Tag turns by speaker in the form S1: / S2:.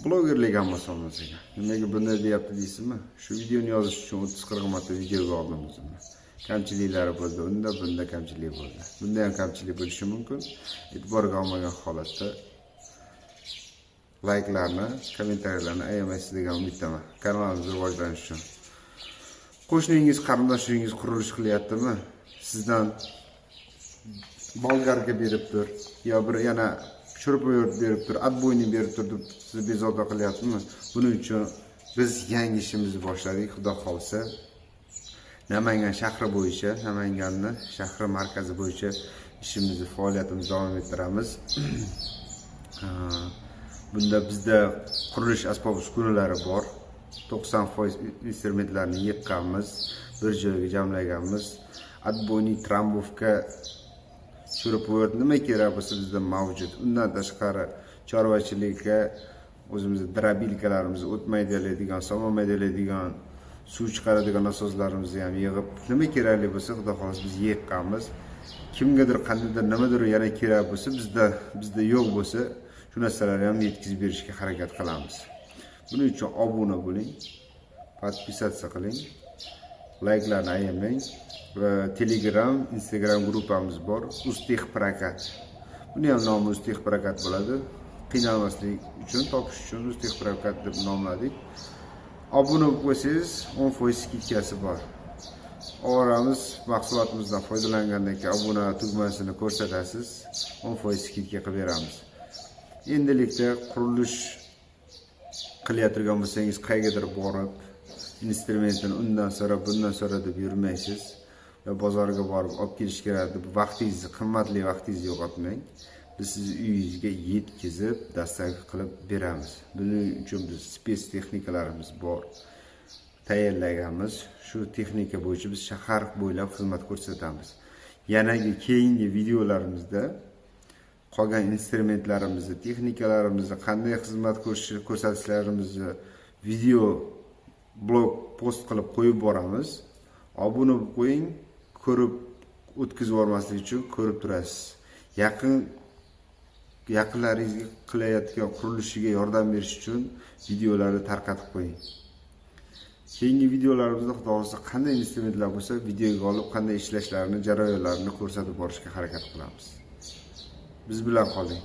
S1: blogerlik hammasi olmas ekan. Nimaga bunday deyapti deysizmi? Shu videoni yozish uchun 30-40 marta videoga oldim o'zimni. Kamchiliklari bo'ldi, bunda kamchilik bo'ldi. Bunda ham kamchilik bo'lishi mumkin. E'tiborga olmagan holatda like'larni, kommentariyalarni ayamaysiz degan umiddaman. Kanalimiz rivojlanishi uchun. Qo'shningiz, qarindoshingiz qurilish qilyaptimi? Sizdan bolgarga beribdir, yo bir yana shurupyo'rt beribdir, atbo'yni beribdir deb sizni bezovta qilyaptimi? Buning uchun biz yangi ishimizni boshladik, xudo xolsa. Namangan shahri bo'yicha, Namanganni shahri markazi bo'yicha ishimizni, faoliyatimizni davom ettiramiz. Bunda bizda qurilish asbob-uskunalari bor. 90% instrumentlarni yiqqanmiz, bir joyga jamlaganmiz. Atbo'yni, trambovka, shurupyo'rt nima kerak bo'lsa bizda mavjud. Undan tashqari chorvachilikka o'zimizning drabilkalarimizni o'tmaydi deydigan, so'maydi deydigan, suv chiqaradigan asoslarimizni ham yig'ib, nima kerakli bo'lsa, xudo xolos biz yiqqanmiz. Kimgadir qandaydir nimadir yana kerak bo'lsa, bizda yo'q bo'lsa, shu narsalarni ham yetkazib berishga harakat qilamiz. Buning uchun obuna bo'ling, podpisatsiya qiling, like'larni ayamang va Telegram, Instagram gruppamiz bor, Ustexprokat. Buni ham nomi Ustexprokat bo'ladi. Qiynalmaslik uchun, topish uchun Ustexprokat deb nomladik. Obuna bo'lsangiz 10% skidkasi bor. Oramiz mahsulotimizdan foydalangandan keyin obuna tugmasini ko'rsatasiz, 10% skidka qilib beramiz. Endilikda qurilish qilayotgan bo'lsangiz, qayergadir borib, instrumentini undan so'ra, bundan so'ra deb yurmaysiz va bozorga borib olib kelish kerak deb vaqtingizni, qimmatli vaqtingizni yo'qotmang. Biz sizni uyingizga yetkazib, dastak qilib beramiz. Buning uchun biz spes texnikalarimiz bor. Tayyorlaganmiz. Shu texnika bo'yicha biz shahar bo'ylab xizmat ko'rsatamiz. Yanagi keyingi videolarimizda qolgan instrumentlarimizni, texnikalarimizni, qanday xizmat ko'rsatishlarimizni video blog post qilib qo'yib boramiz. Obuna bo'lib qo'ying, ko'rib o'tkazib olmaslik uchun ko'rib turasiz. Yaqinlaringizga qilayotgan qurilishiga yordam berish uchun videolarni tarqatib qo'ying. Keyingi videolarimizda xudo xolasa qanday instrumentlar bo'lsa, videoga olib qanday ishlashlarini, jarayonlarini ko'rsatib borishga harakat qilamiz. Biz bilan qoling.